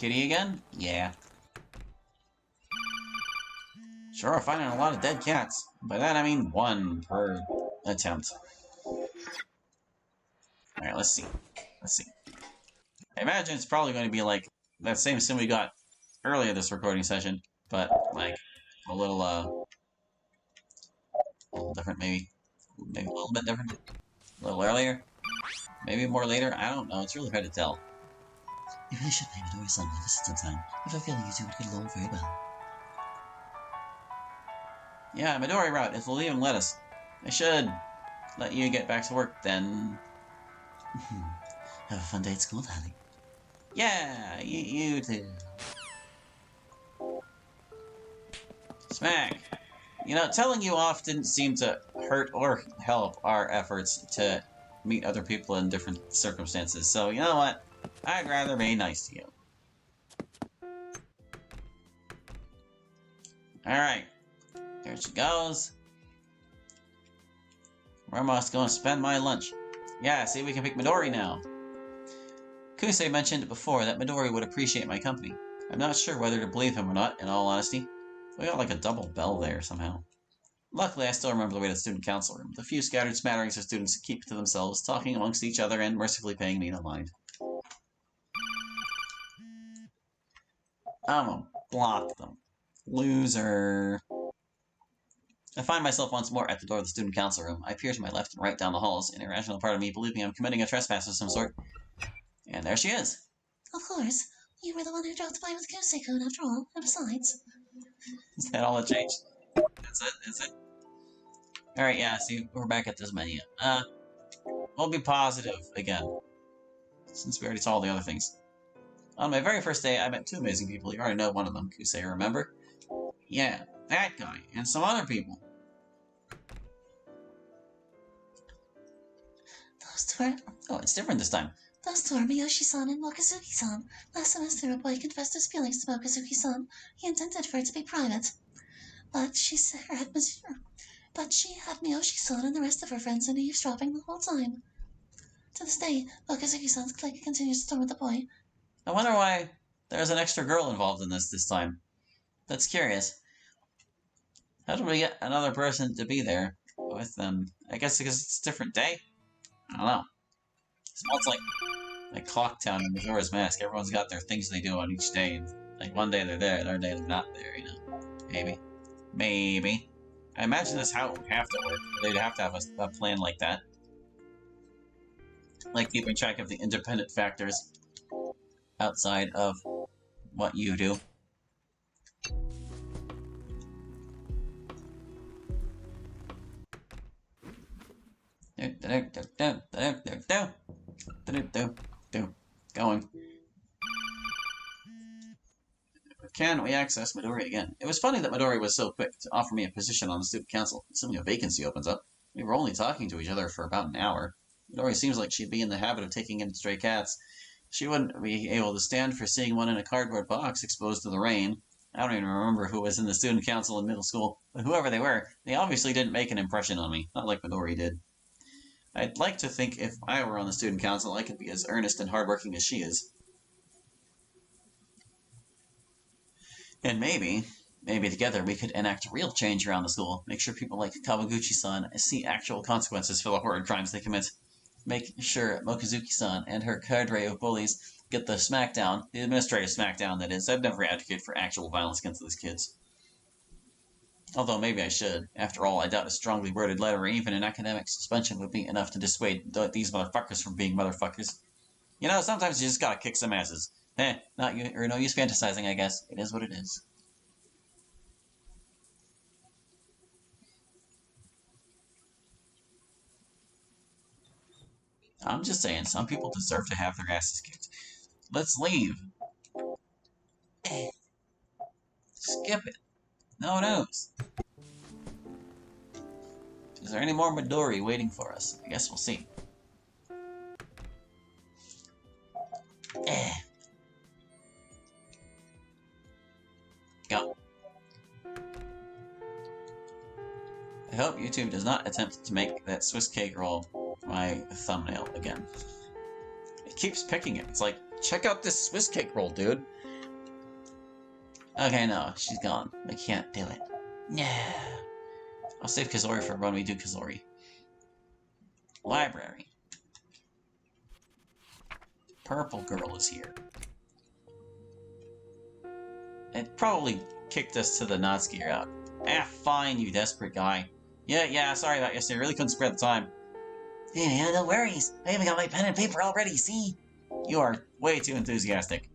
Kitty again? Yeah. Sure, finding a lot of dead cats. By that I mean one per attempt. Alright, let's see. Let's see. I imagine it's probably going to be like that same sim we got earlier this recording session, but like a little different maybe. Maybe a little bit different. A little earlier. Maybe more later. I don't know. It's really hard to tell. You really should pay Midori-san a visit sometime. I have a feeling you two would get along very well. Yeah, Midori route, if they'll even let us. I should let you get back to work then. Have a fun day at school, Daddy. Yeah, you too. Smack. You know, telling you off didn't seem to hurt or help our efforts to meet other people in different circumstances, so you know what? I'd rather be nice to you. Alright. There she goes. Where am I going to spend my lunch? Yeah, see, we can pick Midori now. Kusei mentioned before that Midori would appreciate my company. I'm not sure whether to believe him or not, in all honesty. We got like a double bell there somehow. Luckily, I still remember the way to the student council room. The few scattered smatterings of students keep to themselves, talking amongst each other and mercifully paying me no mind. I'm gonna block them. Loser. I find myself once more at the door of the student council room. I peer to my left and right down the halls, an irrational part of me believing I'm committing a trespass of some sort. And there she is. Of course. You were the one who dropped by with Kosei-kun after all, and besides... Is that all that changed? That's it? Is it? Alright, yeah, see, we're back at this menu. We'll be positive again. Since we already saw all the other things. On my very first day, I met two amazing people. You already know one of them, Kusei, remember? Yeah, that guy, and some other people. Those two are... Oh, it's different this time. Those two are Miyoshi-san and Mokazuki-san. Last semester, a boy confessed his feelings to Mokazuki-san. He intended for it to be private. But she had Miyoshi-san and the rest of her friends in eavesdropping the whole time. To this day, Mokazuki-san's clique continues to torment the boy. I wonder why there's an extra girl involved in this time. That's curious. How did we get another person to be there with them? I guess because it's a different day? I don't know. It smells like Clock Town and Majora's Mask. Everyone's got their things they do on each day. And, like, one day they're there, another day they're not there, you know? Maybe. Maybe. I imagine that's how it would have to work. They'd have to have a plan like that. Like keeping track of the independent factors outside of what you do. Going. Can we access Midori again? It was funny that Midori was so quick to offer me a position on the student council, assuming a vacancy opens up. We were only talking to each other for about an hour. Midori seems like she'd be in the habit of taking in stray cats. She wouldn't be able to stand for seeing one in a cardboard box exposed to the rain. I don't even remember who was in the student council in middle school, but whoever they were, they obviously didn't make an impression on me, not like Midori did. I'd like to think if I were on the student council, I could be as earnest and hardworking as she is. And maybe together we could enact real change around the school, make sure people like Kawaguchi-san see actual consequences for the horrid crimes they commit. Make sure Mokazuki-san and her cadre of bullies get the smackdown, the administrative smackdown that is. I've never advocated for actual violence against these kids. Although maybe I should. After all, I doubt a strongly worded letter or even an academic suspension would be enough to dissuade these motherfuckers from being motherfuckers. You know, sometimes you just gotta kick some asses. No use fantasizing, I guess. It is what it is. I'm just saying, some people deserve to have their asses kicked. Let's leave. Skip it. No news. Is there any more Midori waiting for us? I guess we'll see. Go. I hope YouTube does not attempt to make that Swiss cake roll my thumbnail again. It keeps picking it. It's like, check out this Swiss cake roll, dude. Okay, no, she's gone. I can't do it. Yeah. I'll save Kazori for when we do Kazori. Library. Purple girl is here. It probably kicked us to the Natsuki route. Ah, fine, you desperate guy. Yeah, sorry about yesterday. I really couldn't spare the time. Yeah, no worries. I even got my pen and paper already, see? You are way too enthusiastic.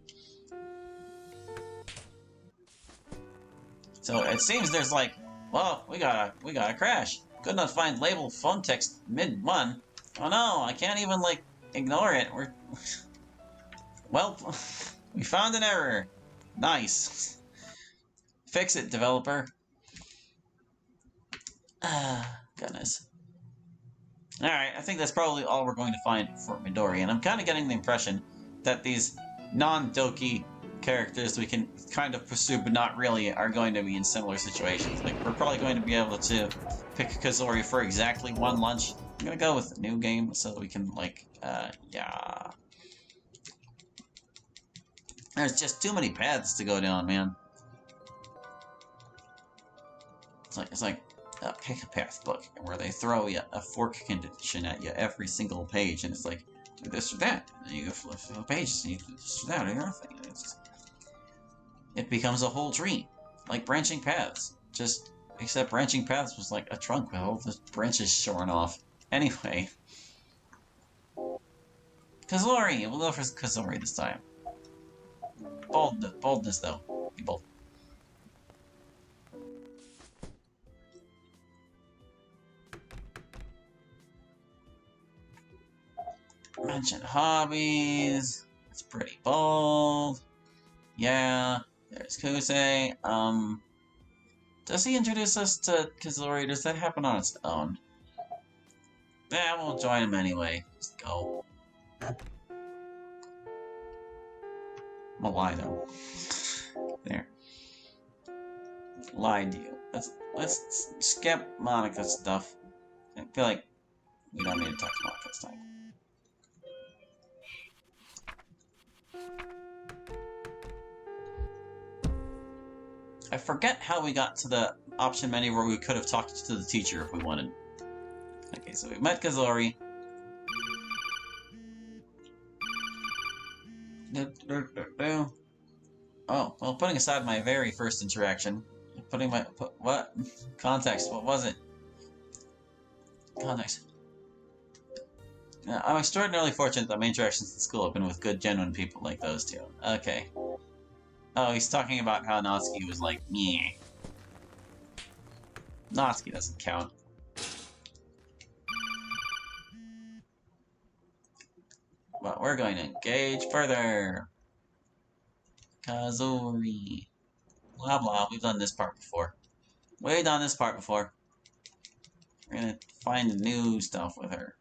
So it seems there's like, well, we gotta crash. Could not find label phone text mid-1. Oh no, I can't even, like, ignore it. Well, we found an error. Nice. Fix it, developer. Ah, goodness. Alright, I think that's probably all we're going to find for Midori, and I'm kind of getting the impression that these non-Doki characters we can kind of pursue but not really are going to be in similar situations. Like, we're probably going to be able to pick Kazori for exactly one lunch. I'm gonna go with a new game so we can, like, yeah. There's just too many paths to go down, man. It's like pick a path book where they throw you a fork condition at you every single page, and it's like do this or that. And you go flip the pages, and you do this or that or the other thing. It becomes a whole tree, like branching paths. Just except branching paths was like a trunk with all the branches shorn off. Anyway, Kazori. We'll go for Kazori this time. Boldness though. Be bold. Mention hobbies. It's pretty bold. Yeah. There's Kusei. Does he introduce us to Kazori? Does that happen on its own? Yeah, we'll join him anyway. Just go. I'm gonna lie though. There. Lied to you. Let's skip Monica's stuff. I feel like we don't need to talk to Monica this time. I forget how we got to the option menu where we could have talked to the teacher if we wanted. Okay, so we met Kazori. Oh, well, putting aside my very first interaction, what? Context, what was it? Context. I'm extraordinarily fortunate that my interactions in school have been with good, genuine people like those two. Okay. Oh, he's talking about how Natsuki was like, meh. Natsuki doesn't count. But we're going to engage further. Kazori. Blah blah, we've done this part before. We've done this part before. We're gonna find new stuff with her.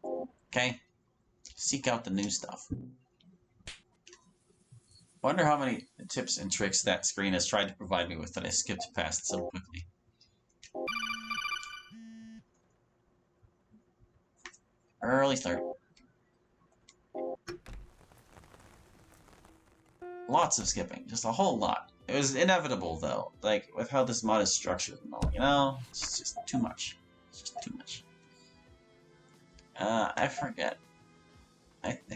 Okay? Seek out the new stuff. Wonder how many tips and tricks that screen has tried to provide me with that I skipped past so quickly. Early start. Lots of skipping, just a whole lot. It was inevitable though, like with how this mod is structured and all, you know? It's just too much. It's just too much. I forget.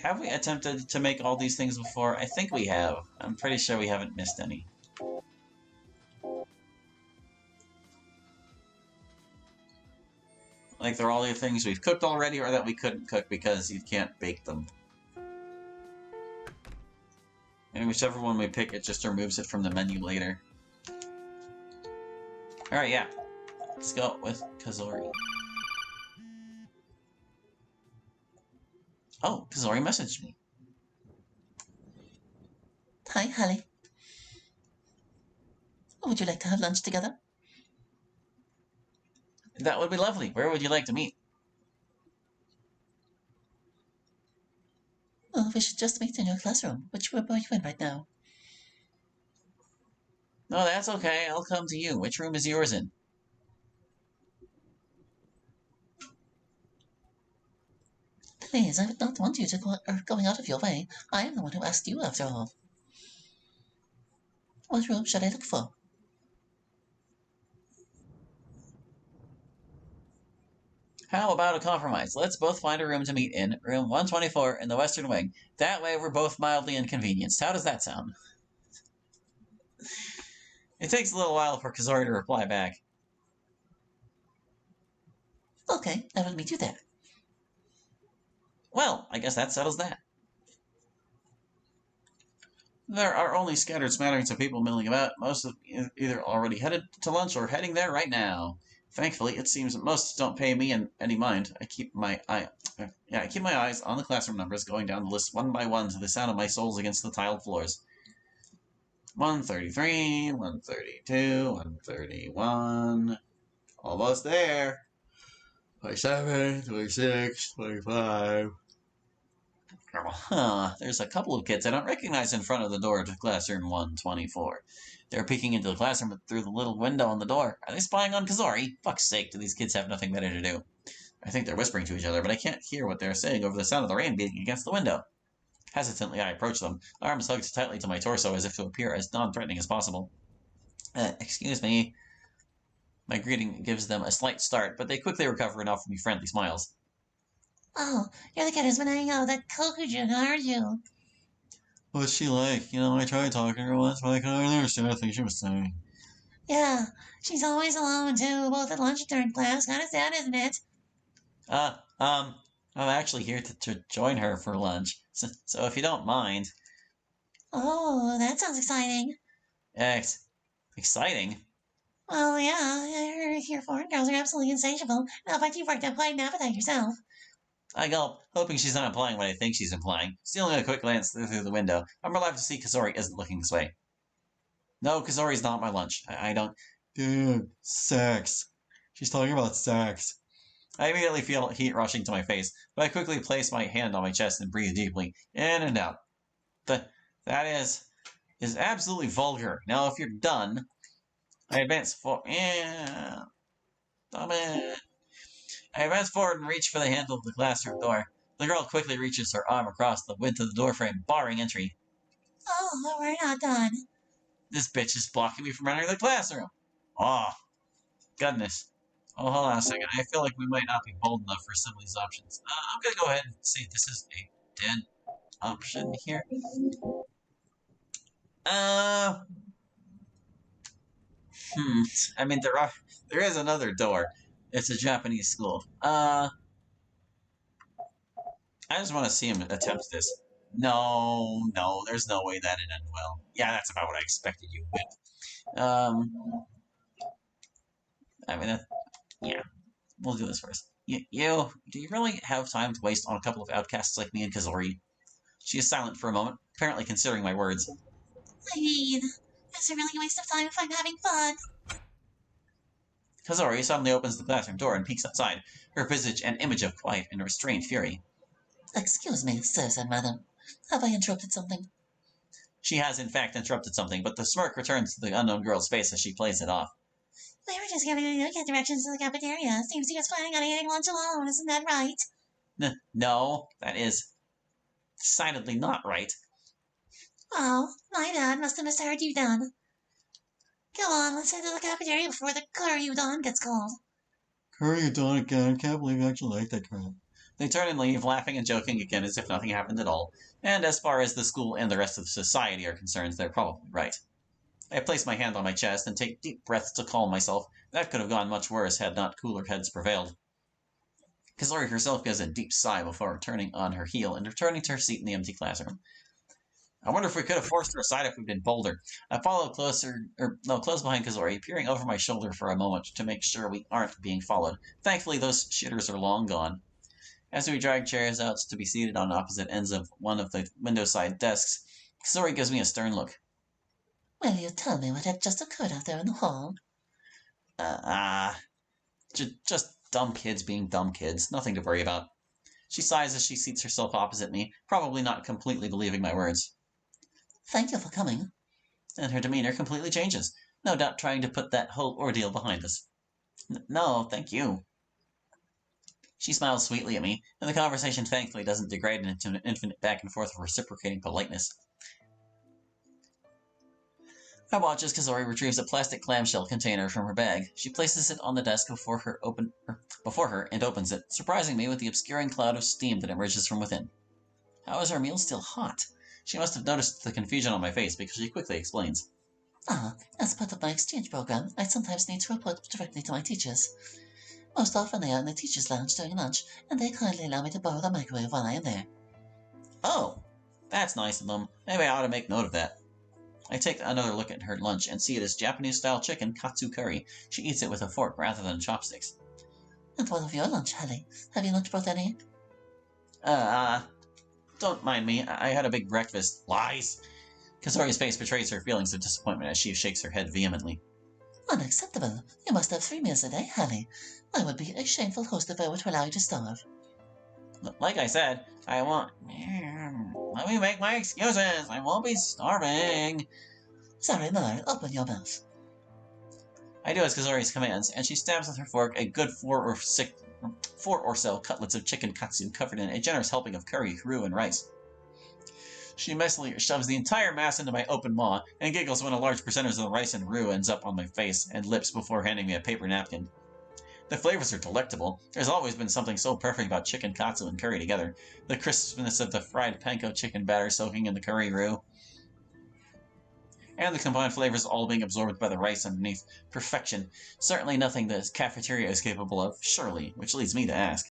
Have we attempted to make all these things before? I think we have. I'm pretty sure we haven't missed any. Like they're all the things we've cooked already or that we couldn't cook because you can't bake them. And whichever one we pick, it just removes it from the menu later. Alright, yeah. Let's go with Kazori. Oh, Kazori messaged me. Hi, Holly. Would you like to have lunch together? That would be lovely. Where would you like to meet? Oh, we should just meet in your classroom, which room are you in right now? No, that's okay. I'll come to you. Which room is yours in? Please, I would not want you to going out of your way. I am the one who asked you, after all. What room should I look for? How about a compromise? Let's both find a room to meet in, room 124 in the western wing. That way we're both mildly inconvenienced. How does that sound? It takes a little while for Kazori to reply back. Okay, I will meet you there. Well, I guess that settles that. There are only scattered smatterings of people milling about, most of either already headed to lunch or heading there right now. Thankfully, it seems that most don't pay me any mind. I keep my eyes on the classroom numbers, going down the list one by one to the sound of my soles against the tiled floors. 133, 132, 131. Almost there. 27, 26, 25. Huh, there's a couple of kids I don't recognize in front of the door to classroom 124. They're peeking into the classroom through the little window on the door. Are they spying on Kazori? Fuck's sake, do these kids have nothing better to do? I think they're whispering to each other, but I can't hear what they're saying over the sound of the rain beating against the window. Hesitantly, I approach them, arms hugged tightly to my torso as if to appear as non-threatening as possible. Excuse me. My greeting gives them a slight start, but they quickly recover and offer me friendly smiles. Oh, you're the kid who's been hanging out with that Kokujin, aren't you? What's she like? I tried talking to her once, but I couldn't understand a thing she was saying. Yeah, she's always alone, too, both at lunch and during class. Kinda sad, isn't it? I'm actually here to join her for lunch, so if you don't mind. Oh, that sounds exciting. Exciting? Well, yeah, I heard your foreign girls are absolutely insatiable. Now, bet you've worked up quite an appetite yourself. I gulp, hoping she's not implying what I think she's implying. Stealing a quick glance through the window, I'm relieved to see Kazori isn't looking this way. No, Kazori's not my lunch. I don't. Dude, sex. She's talking about sex. I immediately feel heat rushing to my face, but I quickly place my hand on my chest and breathe deeply, in and out. That is absolutely vulgar. Now, if you're done, I advance for. Yeah. Stop it. I advance forward and reach for the handle of the classroom door. The girl quickly reaches her arm across the width of the doorframe, barring entry. Oh, we're not done. This bitch is blocking me from entering the classroom. Oh, goodness. Oh, hold on a second. I feel like we might not be bold enough for some of these options. I'm going to go ahead and see if this is a dead option here. Uh, I mean, there is another door. It's a Japanese school. I just want to see him attempt this. No, there's no way that'd end well. Yeah, that's about what I expected you would. I mean, yeah, we'll do this first. Do you really have time to waste on a couple of outcasts like me and Kazori? She is silent for a moment, apparently considering my words. I mean, it's a really waste of time if I'm having fun. Kazori suddenly opens the classroom door and peeks outside, her visage an image of quiet and restrained fury. Excuse me, sir, said madam. Have I interrupted something? She has, in fact, interrupted something, but the smirk returns to the unknown girl's face as she plays it off. We were just giving you get directions to the cafeteria. Seems he was planning on eating lunch alone, isn't that right? No, that is decidedly not right. Oh, my bad. Must have misheard you then. Come on, let's head to the cafeteria before the curry udon gets cold. Curry udon again. Can't believe you actually like that crap. They turn and leave, laughing and joking again as if nothing happened at all. And as far as the school and the rest of society are concerned, they're probably right. I place my hand on my chest and take deep breaths to calm myself. That could have gone much worse had not cooler heads prevailed. Kazori herself gives a deep sigh before turning on her heel and returning to her seat in the empty classroom. I wonder if we could have forced her aside if we'd been bolder. I follow close behind Kazori, peering over my shoulder for a moment to make sure we aren't being followed. Thankfully, those shitters are long gone. As we drag chairs out to be seated on opposite ends of one of the window-side desks, Kazori gives me a stern look. Will you tell me what had just occurred out there in the hall? Just dumb kids being dumb kids. Nothing to worry about. She sighs as she seats herself opposite me, probably not completely believing my words. Thank you for coming. And her demeanor completely changes, no doubt trying to put that whole ordeal behind us. No, thank you. She smiles sweetly at me, and the conversation thankfully doesn't degrade into an infinite back and forth of reciprocating politeness. I watch as Kazori retrieves a plastic clamshell container from her bag. She places it on the desk before her and opens it, surprising me with the obscuring cloud of steam that emerges from within. How is our meal still hot? She must have noticed the confusion on my face because she quickly explains. As part of my exchange program, I sometimes need to report directly to my teachers. Most often they are in the teacher's lounge during lunch, and they kindly allow me to borrow the microwave while I am there. Oh, that's nice of them. Maybe I ought to make note of that. I take another look at her lunch and see it is Japanese-style chicken katsu curry. She eats it with a fork rather than chopsticks. And what of your lunch, Hallie? Have you not brought any? Don't mind me. I had a big breakfast. Lies! Kazori's face betrays her feelings of disappointment as she shakes her head vehemently. Unacceptable. You must have 3 meals a day, Hallie. I would be a shameful host if I were to allow you to starve. Like I said, I won't. Let me make my excuses. I won't be starving. Sorry, Mar, open your mouth. I do as Kazori commands, and she stabs with her fork a good four or so cutlets of chicken katsu covered in a generous helping of curry, roux, and rice. She messily shoves the entire mass into my open maw and giggles when a large percentage of the rice and roux ends up on my face and lips before handing me a paper napkin. The flavors are delectable. There's always been something so perfect about chicken katsu and curry together. The crispness of the fried panko chicken batter soaking in the curry roux, and the combined flavors all being absorbed by the rice underneath. Perfection. Certainly nothing the cafeteria is capable of, surely, which leads me to ask.